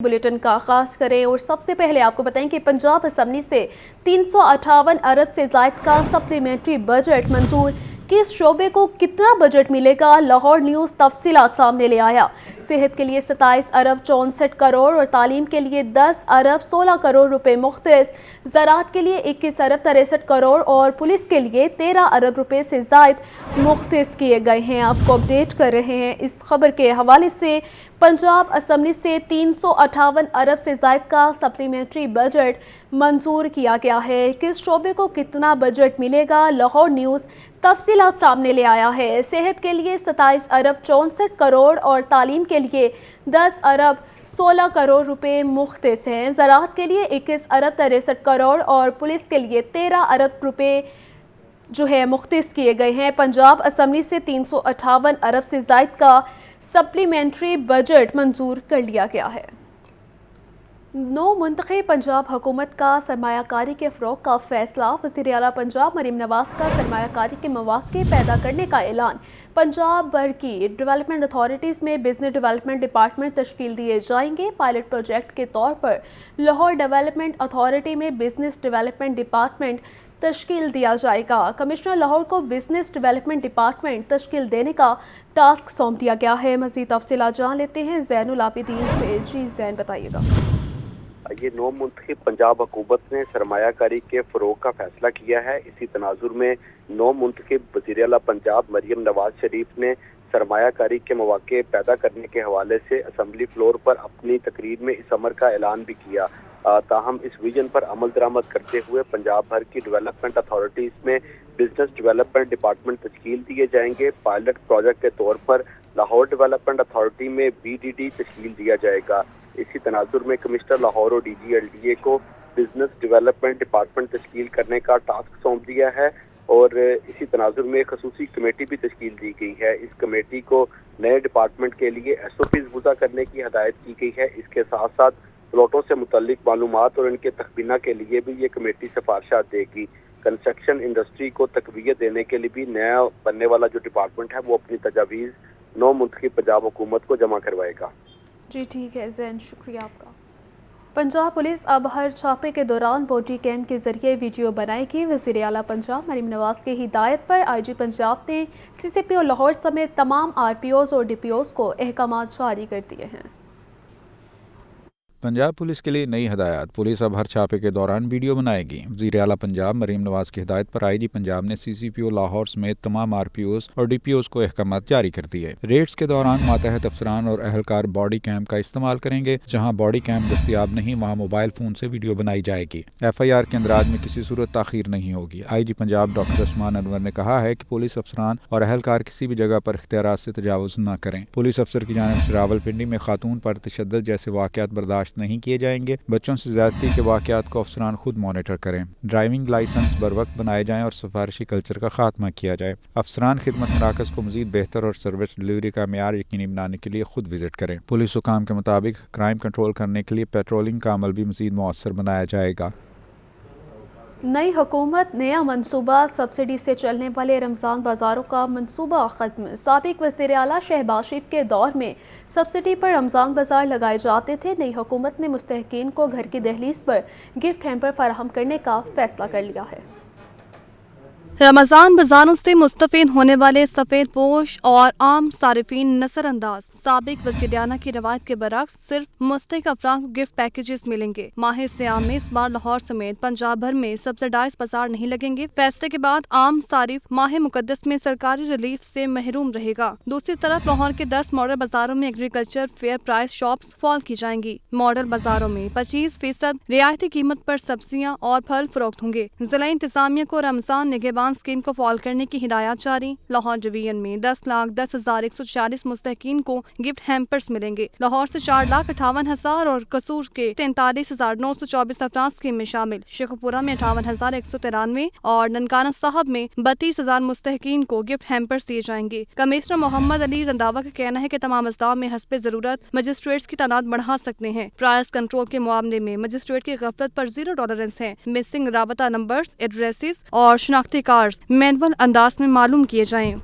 Bulletin का आगाज करें और सबसे पहले आपको बताएं कि पंजाब असम्बली से 358 अरब से ज़ायद का सप्लीमेंट्री बजट मंजूर। किस शोबे को कितना बजट मिलेगा, लाहौर न्यूज़ तफसीलात सामने ले आया। सेहत के लिए 27 अरब 64 करोड़ और तालीम के लिए 10 अरब 16 करोड़ रुपए मुख्तस, ज़राअत के लिए 21 अरब 63 करोड़ और पुलिस के लिए 13 अरब रुपए से ज़ायद मुख्तस किए गए हैं। आपको अपडेट कर रहे हैं इस खबर के हवाले से। पंजाब असम्बली से 358 अरब से ज़ायद का सप्लीमेंट्री बजट मंजूर किया गया है। किस शोबे को कितना बजट मिलेगा, लाहौर न्यूज़ तफसीलात सामने ले आया है। सेहत के लिए 27 अरब 64 करोड़ और तालीम के लिए 10 अरब 16 करोड़ रुपए मुख्तस हैं। ज़राअत के लिए 21 अरब 63 करोड़ और पुलिस के लिए 13 अरब रुपए जो है मुख्तस किए गए हैं। पंजाब असम्बली से 358 अरब से ज़ायद का सप्लीमेंट्री बजट मंजूर कर लिया गया है। नौ मुंतखब पंजाब हुकूमत का सरमायाकारी के फ़रोग़ का फैसला। वज़ीर आला पंजाब मरीम नवाज़ का सरमायाकारी के मौक़े पैदा करने का ऐलान। पंजाब भर की डेवलपमेंट अथॉरिटीज़ में बिजनेस डेवलपमेंट डिपार्टमेंट तश्कील दिए जाएंगे। पायलट प्रोजेक्ट के तौर पर लाहौर डेवलपमेंट अथॉरिटी में बिजनेस डेवलपमेंट डिपार्टमेंट तश्कील दिया जाएगा। कमिश्नर लाहौर को बिजनेस डेवलपमेंट डिपार्टमेंट तश्कील देने का टास्क सौंप दिया गया है। मज़ीद तफसीलात जान लेते हैं ज़ैनुल आबिदीन से। जी ज़ैन, बताइएगा। ये नौ मुंतखब पंजाब हुकूमत ने सरमायाकारी के फ़रोग़ का फैसला किया है। इसी तनाजुर में नौ मुंतखब वज़ीर आला पंजाब मरीम नवाज शरीफ ने सरमायाकारी के मौक़े पैदा करने के हवाले से असम्बली फ्लोर पर अपनी तकरीर में इस अमर का ऐलान भी किया। ताहम इस विजन पर अमल दरामद करते हुए पंजाब भर की डेवलपमेंट अथॉरिटीज़ में बिजनेस डेवलपमेंट डिपार्टमेंट तश्कील दिए जाएंगे। पायलट प्रोजेक्ट के तौर पर लाहौर डेवलपमेंट अथॉरिटी में BDD तश्कील दिया जाएगा। इसी तनाजुर में कमिश्नर लाहौर और DG LDA को बिजनेस डेवलपमेंट डिपार्टमेंट तश्कील करने का टास्क सौंप दिया है और इसी तनाजुर में खसूसी कमेटी भी तश्कील दी गई है। इस कमेटी को नए डिपार्टमेंट के लिए SOPs वज़ा करने की हदायत की गई है। इसके साथ साथ प्लॉटों से मुतल्लिक मालूमात और इनके तखमीना के लिए भी ये कमेटी सिफारिशात देगी। कंस्ट्रक्शन इंडस्ट्री को तक़वियत देने के लिए भी नया बनने वाला जो डिपार्टमेंट है वो अपनी तजावीज़ नौ मुंतखब पंजाब हुकूमत को जमा करवाएगा। जी ठीक है ज़ैन, शुक्रिया आपका। पंजाब पुलिस अब हर छापे के दौरान बॉडी कैम के जरिए वीडियो बनाएगी। वज़ीर आला पंजाब मरीम नवाज़ की हिदायत पर IG पंजाब ने CCPO लाहौर समेत तमाम RPOs और DPOs को अहकामात जारी कर दिए हैं। पंजाब पुलिस के लिए नई हदायत। पुलिस अब हर छापे के दौरान वीडियो बनाएगी। वज़ीर आला पंजाब मरीम नवाज़ की हिदायत पर IG पंजाब ने CCPO लाहौर समेत तमाम RPOs और DPOs को अहकामात जारी कर दिए। रेड्स के दौरान मातहत अफसरान और अहलकार बॉडी कैम का इस्तेमाल करेंगे। जहाँ बॉडी कैम दस्तियाब नहीं वहाँ मोबाइल फ़ोन से वीडियो बनाई जाएगी। FIR के अंदराज में किसी सूरत ताख़ीर नहीं होगी। IG पंजाब डॉक्टर उस्मान अनवर ने कहा है कि पुलिस अफसरान और अहलकार किसी भी जगह पर इख्तियारात से तजावुज़ न करें। पुलिस अफसर की जानिब से रावलपिंडी में खातून पर तशद्दुद जैसे वाक़यात बर्दाश्त नहीं किए जाएंगे। बच्चों से ज़्यादती के वाक़यात को अफसरान खुद मॉनिटर करें। ड्राइविंग लाइसेंस बर वक्त बनाए जाएं और सिफारिशी कल्चर का खात्मा किया जाए। अफसरान खिदमत मराकज़ को मज़ीद बेहतर और सर्विस डिलीवरी का मेयार यकीनी बनाने के लिए खुद विजिट करें। पुलिस हुकाम के मुताबिक क्राइम कंट्रोल करने के लिए पेट्रोलिंग का अमल भी मज़ीद मौसर बनाया जाएगा। नई हुकूमत नया मनसूबा। सब्सिडी से चलने वाले रमज़ान बाज़ारों का मनसूबा ख़त्म। साबिक़ वज़ीर आला शहबाज शरीफ के दौर में सब्सिडी पर रमज़ान बाज़ार लगाए जाते थे। नई हुकूमत ने मुस्तहक़ीन को घर की दहलीज पर गिफ्ट हैम्पर फराहम करने का फ़ैसला कर लिया है। रमज़ान बाज़ारों से मुस्तफ़ीद होने वाले सफ़ेद पोश और आम सारिफीन नज़रअंदाज। साबिक़ वज़ीर आला की रवायत के बरक्स सिर्फ मुस्तहिक़ अफराद को गिफ्ट पैकेजेस मिलेंगे। माह सियाम में इस बार लाहौर समेत पंजाब भर में सब्सिडाइज बाजार नहीं लगेंगे। फैसले के बाद आम सारिफ माह मुकद्दस में सरकारी रिलीफ से महरूम रहेगा। दूसरी तरफ लाहौर के 10 मॉडल बाजारों में agriculture fair price shops fall की जाएंगी। मॉडल बाजारों में 25% रियायती कीमत पर सब्जियां और फल फरोख्त होंगे। जिला इंतजामिया को रमज़ान निगहबान स्कीम को फॉल करने की हिदायत जारी। लाहौर डिवीजन में 10,10,140 मुस्तहकीन को गिफ्ट हैम्पर्स मिलेंगे। लाहौर से 4,58,000 और कसूर के 43,924 अफराद स्कीम में शामिल। शेखपुरा में 58,193 और ननकाना साहब में 32,000 मुस्तहकीन को गिफ्ट हैम्पर्स दिए जाएंगे। कमिश्नर मोहम्मद अली रंधावा का कहना है कि तमाम अजला में हस्बे जरूरत मजिस्ट्रेट्स की तादाद बढ़ा सकते हैं। प्राइस कंट्रोल के मामले में मजिस्ट्रेट की गफलत पर 0 टॉलरेंस है। मिसिंग राबता नंबर्स, एड्रेसेस और शनाख्ती कार्ड मैनुअल अंदाज में मालूम किए जाएं।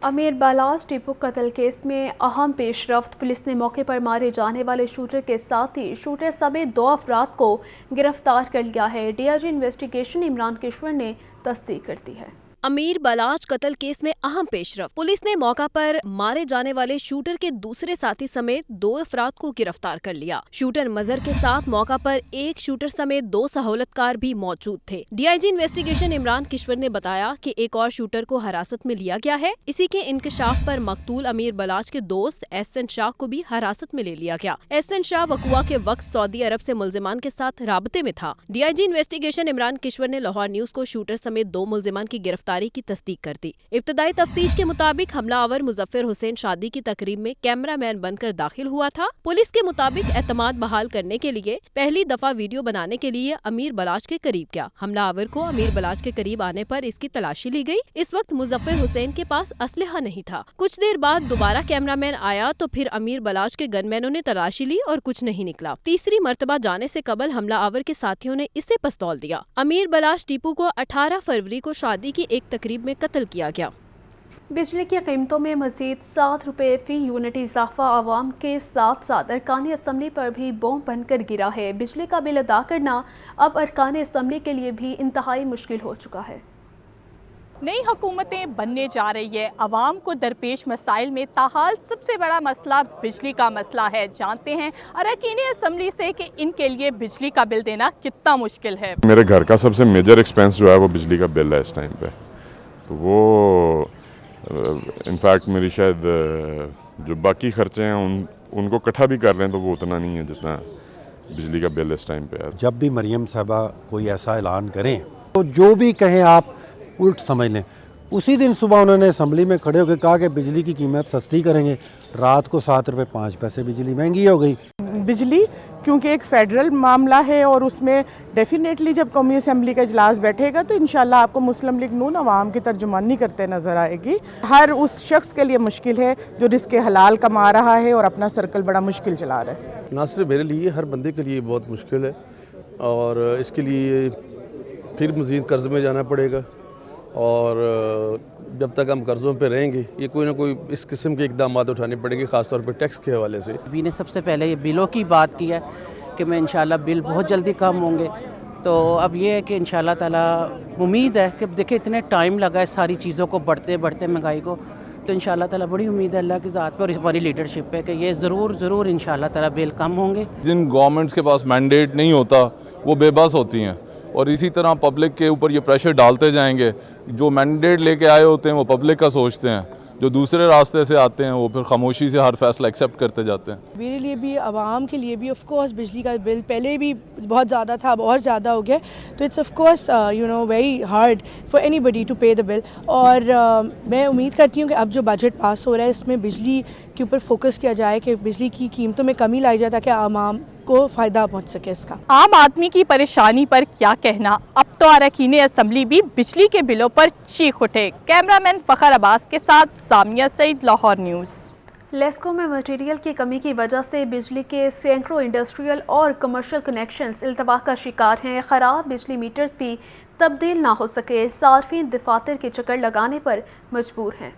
امیر بلاس ٹیپو قتل کیس میں اہم پیش رفت، پولیس نے موقع پر مارے جانے والے شوٹر کے ساتھ ہی شوٹر سمیت 2 افراد کو گرفتار کر لیا ہے۔ D I G investigation Imran Kishwar نے تصدیق کر دی ہے۔ امیر بلاچ قتل کیس میں اہم پیش رفت، پولیس نے موقع پر مارے جانے والے شوٹر کے دوسرے ساتھی سمیت 2 افراد کو گرفتار کر لیا۔ شوٹر مظہر کے ساتھ موقع پر ایک شوٹر سمیت 2 سہولت کار بھی موجود تھے۔ D I G investigation Imran Kishwar نے بتایا کہ ایک اور شوٹر کو حراست میں لیا گیا ہے۔ اسی کے انکشاف پر مقتول امیر بلاچ کے دوست احسن شاہ کو بھی حراست میں لے لیا گیا۔ احسن شاہ وقوع کے وقت سعودی عرب سے ملزمان کے ساتھ رابطے میں تھا۔ D I G investigation Imran Kishwar نے لاہور نیوز کو شوٹر سمیت 2 ملزمان کی گرفتاری کی تصدیق کر دی۔ ابتدائی تفتیش کے مطابق حملہ آور مظفر حسین شادی کی تقریب میں کیمرہ مین بن کر داخل ہوا تھا۔ پولیس کے مطابق اعتماد بحال کرنے کے لیے پہلی دفعہ ویڈیو بنانے کے لیے امیر بلاچ کے قریب گیا۔ حملہ آور کو امیر بلاچ کے قریب آنے پر اس کی تلاشی لی گئی۔ اس وقت مظفر حسین کے پاس اسلحہ نہیں تھا۔ کچھ دیر بعد دوبارہ کیمرہ مین آیا تو پھر امیر بلاچ کے گن مینوں نے تلاشی لی اور کچھ نہیں نکلا۔ تیسری مرتبہ جانے سے قبل حملہ آور کے ساتھیوں نے اسے پستول دیا۔ امیر بلاچ ٹیپو کو 18 فروری کو شادی کی ایک تقریب میں قتل کیا گیا۔ بجلی کی قیمتوں میں مزید 7 روپے فی یونٹ اضافہ عوام کے ساتھ ساتھ ارکان اسمبلی پر بھی بم بن کر گرا ہے۔ بجلی کا بل ادا کرنا اب ارکان اسمبلی کے لیے بھی انتہائی مشکل ہو چکا ہے۔ نئی حکومتیں بننے جا رہی ہے، عوام کو درپیش مسائل میں تاحال سب سے بڑا مسئلہ بجلی کا مسئلہ ہے۔ جانتے ہیں اراکین اسمبلی سے کہ ان کے لیے بجلی کا بل دینا کتنا مشکل ہے۔ میرے گھر کا سب سے میجر ایکسپینس جو ہے وہ بجلی کا بل ہے اس ٹائم پہ، تو وہ انفیکٹ میری شاید جو باقی خرچے ہیں ان کو اکٹھا بھی کر رہے ہیں تو وہ اتنا نہیں ہے جتنا بجلی کا بل اس ٹائم پہ ہے۔ جب بھی مریم صاحبہ کوئی ایسا اعلان کریں تو جو بھی کہیں آپ الٹ سمجھ لیں۔ اسی دن صبح انہوں نے اسمبلی میں کھڑے ہو کے کہا کہ بجلی کی قیمت سستی کریں گے، رات کو 7 روپے 5 پیسے بجلی مہنگی ہو گئی۔ بجلی کیونکہ ایک فیڈرل معاملہ ہے اور اس میں ڈیفینیٹلی جب قومی اسمبلی کا اجلاس بیٹھے گا تو انشاءاللہ آپ کو مسلم لیگ نون عوام کی ترجمانی کرتے نظر آئے گی۔ ہر اس شخص کے لیے مشکل ہے جو رزق حلال کما رہا ہے اور اپنا سرکل بڑا مشکل چلا رہا ہے۔ نہ صرف میرے لیے، ہر بندے کے لیے بہت مشکل ہے اور اس کے لیے پھر مزید قرض میں جانا پڑے گا، اور جب تک ہم قرضوں پہ رہیں گے یہ کوئی نہ کوئی اس قسم کے اقدامات اٹھانے پڑیں گے، خاص طور پہ ٹیکس کے حوالے سے۔ ابھی نے سب سے پہلے یہ بلوں کی بات کی ہے کہ میں انشاءاللہ بل بہت جلدی کم ہوں گے، تو اب یہ ہے کہ انشاءاللہ تعالیٰ امید ہے کہ دیکھیں اتنے ٹائم لگا ہے ساری چیزوں کو بڑھتے مہنگائی کو، تو انشاءاللہ تعالیٰ بڑی امید ہے اللہ کی ذات پہ اور اس ہماری لیڈرشپ پہ کہ یہ ضرور انشاءاللہ تعالیٰ بل کم ہوں گے۔ جن گورنمنٹس کے پاس مینڈیٹ نہیں ہوتا وہ بے بس ہوتی ہیں، اور اسی طرح پبلک کے اوپر یہ پریشر ڈالتے جائیں گے۔ جو مینڈیٹ لے کے آئے ہوتے ہیں وہ پبلک کا سوچتے ہیں، جو دوسرے راستے سے آتے ہیں وہ پھر خاموشی سے ہر فیصلہ ایکسیپٹ کرتے جاتے ہیں۔ میرے لیے بھی، عوام کے لیے بھی آف کورس بجلی کا بل پہلے بھی بہت زیادہ تھا، اب اور زیادہ ہو گیا، تو it's of course very hard for anybody to pay the bill. اور میں امید کرتی ہوں کہ اب جو بجٹ پاس ہو رہا ہے اس میں بجلی کے اوپر فوکس کیا جائے کہ بجلی کی قیمتوں میں کمی لائی جائے تاکہ عوام کو فائدہ پہنچ سکے اس کا۔ عام آدمی کی پریشانی پر کیا کہنا، اب تو اراکین اسمبلی بھی بجلی کے بلوں پر چیخ اٹھے۔ کیمرہ مین فخر عباس کے ساتھ سامیہ سعید، لاہور نیوز۔ لیسکو میں مٹیریل کی کمی کی وجہ سے بجلی کے سینکڑوں انڈسٹریل اور کمرشل کنیکشنز التوا کا شکار ہیں۔ خراب بجلی میٹرز بھی تبدیل نہ ہو سکے، صارفین دفاتر کے چکر لگانے پر مجبور ہیں۔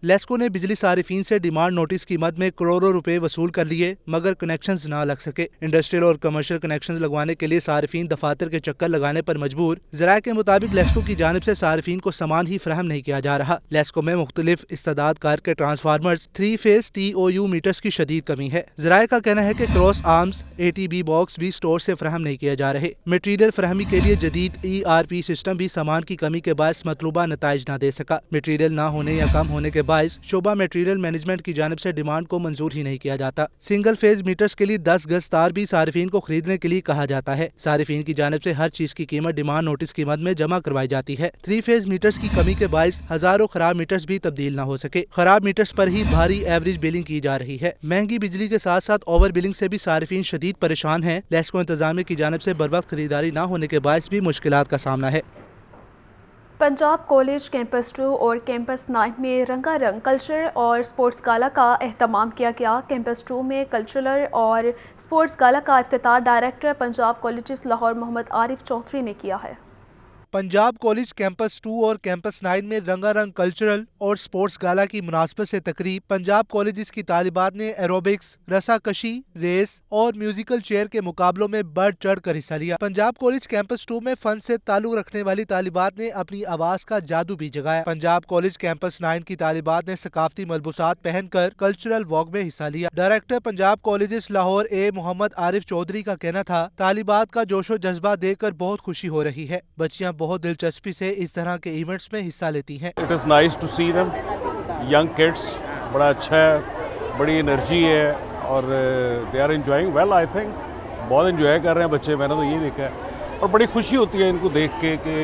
لیسکو نے بجلی صارفین سے ڈیمانڈ نوٹس کی مد میں کروڑوں روپے وصول کر لیے مگر کنیکشنز نہ لگ سکے۔ انڈسٹریل اور کمرشل کنیکشنز لگوانے کے لیے صارفین دفاتر کے چکر لگانے پر مجبور۔ ذرائع کے مطابق لیسکو کی جانب سے صارفین کو سامان ہی فراہم نہیں کیا جا رہا۔ لیسکو میں مختلف استعداد کار کے ٹرانسفارمرز 3 فیز TOU میٹرز کی شدید کمی ہے۔ ذرائع کا کہنا ہے کہ کراس آرمز ATB باکس بھی سٹور سے فراہم نہیں کیے جا رہے۔ مٹیریل فراہمی کے لیے جدید ERP سسٹم بھی سامان کی کمی کے باعث مطلوبہ نتائج نہ دے سکا۔ مٹیریل نہ ہونے یا کم ہونے کے باعث شعبہ میٹیریل مینجمنٹ کی جانب سے ڈیمانڈ کو منظور ہی نہیں کیا جاتا۔ سنگل فیز میٹرز کے لیے 10 گز تار بھی صارفین کو خریدنے کے لیے کہا جاتا ہے۔ صارفین کی جانب سے ہر چیز کی قیمت ڈیمانڈ نوٹس کی مد میں جمع کروائی جاتی ہے۔ 3 فیز میٹرز کی کمی کے باعث ہزاروں خراب میٹرز بھی تبدیل نہ ہو سکے۔ خراب میٹرز پر ہی بھاری ایوریج بلنگ کی جا رہی ہے۔ مہنگی بجلی کے ساتھ ساتھ اوور بلنگ سے بھی صارفین شدید پریشان ہیں۔ لیسکو انتظامیہ کی جانب سے بروقت خریداری نہ ہونے کے باعث بھی مشکلات کا سامنا ہے۔ پنجاب کالج کیمپس 2 اور کیمپس 9 میں رنگا رنگ کلچر اور سپورٹس گالا کا اہتمام کیا گیا۔ کیمپس 2 میں کلچرل اور سپورٹس گالا کا افتتاح ڈائریکٹر پنجاب کالجز لاہور محمد عارف چودھری نے کیا ہے۔ पंजाब कॉलेज कैंपस 2 और कैंपस 9 में रंगारंग कल्चरल और स्पोर्ट्स गाला की मुनासबत से तकरीब। पंजाब कॉलेज की तालिबात ने एरोबिक्स, रस्साकशी, रेस और म्यूजिकल चेयर के मुकाबलों में बढ़ चढ़ कर हिस्सा लिया। पंजाब कॉलेज कैंपस 2 में फन से ताल्लुक रखने वाली तालिबात ने अपनी आवाज का जादू भी जगाया। पंजाब कॉलेज कैंपस 9 की तालिबात ने सकाफती मलबूसात पहनकर कल्चरल वॉक में हिस्सा लिया। डायरेक्टर पंजाब कॉलेजेस लाहौर मोहम्मद आरिफ चौधरी का कहना था, तालिबात का जोशो जज्बा देखकर बहुत खुशी हो रही है। बच्चियां बहुत दिलचस्पी से इस तरह के इवेंट्स में हिस्सा लेती हैं। It is nice to see them, young kids, बड़ा अच्छा है, बड़ी एनर्जी है और they are enjoying well. I think बहुत एंजॉय कर रहे हैं बच्चे, मैंने तो ये देखा है और बड़ी खुशी होती है इनको देख के कि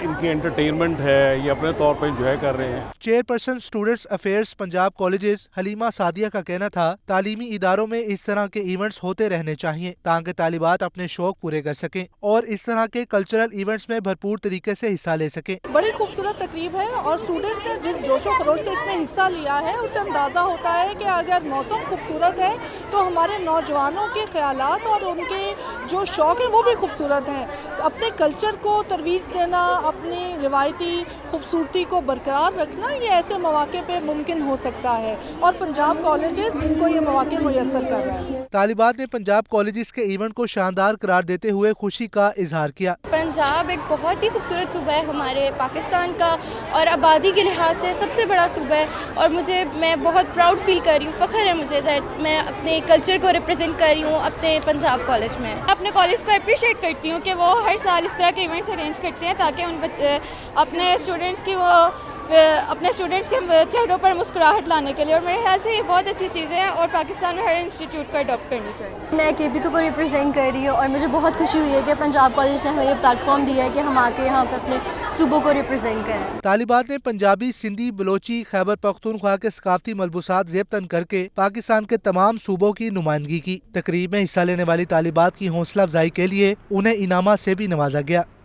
इनकी एंटरटेनमेंट है, ये अपने तौर पर एंजॉय कर रहे हैं। Chairperson students affairs Punjab colleges Halima Sadia का कहना था, तालीमी इदारों में इस तरह के इवेंट्स होते रहने चाहिए ताकि तालिबात अपने शौक पूरे कर सकें और इस तरह के कल्चरल इवेंट्स में भरपूर तरीके से हिस्सा ले सकें। बड़ी खूबसूरत तकरीब है और स्टूडेंट्स ने जिस जोशो खरोश से इसमें हिस्सा लिया है उससे अंदाज़ा होता है कि अगर मौसम खूबसूरत है तो हमारे नौजवानों के ख्यालात और उनके जो शौक है वो भी खूबसूरत हैं। अपने कल्चर को तरवीज देना, अपनी रिवायती खूबसूरती को बरकरार रखना, ये ऐसे मौके पे मुमकिन हो सकता है और पंजाब कॉलेजेस इनको ये मौके मुयस्सर कर रहे हैं। तालिबात ने पंजाब कॉलेजेस के इवेंट को शानदार करार देते हुए खुशी का इजहार किया। पंजाब एक बहुत ही खूबसूरत सूबा है हमारे पाकिस्तान का और आबादी के लिहाज से सबसे बड़ा सूबा है और मैं बहुत प्राउड फील कर रही हूँ, फ़ख्र है मुझे दैट मैं अपने कल्चर को रिप्रेजेंट कर रही हूँ अपने पंजाब कॉलेज में। अपने कॉलेज को अप्रिशिएट करती हूँ कि वो हर साल इस तरह के इवेंट्स अरेंज करते हैं ताकि उन अपने स्टूडेंट्स के चेहरों पर मुस्कुराहट लाने के लिए, और मेरे ख्याल से ये बहुत अच्छी चीज़ है और पाकिस्तान में हर इंस्टीट्यूट को अडॉप्ट करनी चाहिए। मैं केपीको को रिप्रेजेंट कर रही हूँ और मुझे बहुत खुशी हुई है कि पंजाब कॉलेज ने हमें ये प्लेटफॉर्म दिया है कि हम आके यहाँ पर अपने सूबों को रिप्रेजेंट करें। तालिबात ने पंजाबी, सिंधी, बलोची, खैबर पख्तूनख्वा के सकाफती मलबूसात ज़ेब तन करके पाकिस्तान के तमाम सूबों की नुमाइंदगी की। तकरीब में हिस्सा लेने वाली तालिबात की हौसला अफजाई के लिए उन्हें इनामात से भी नवाजा गया।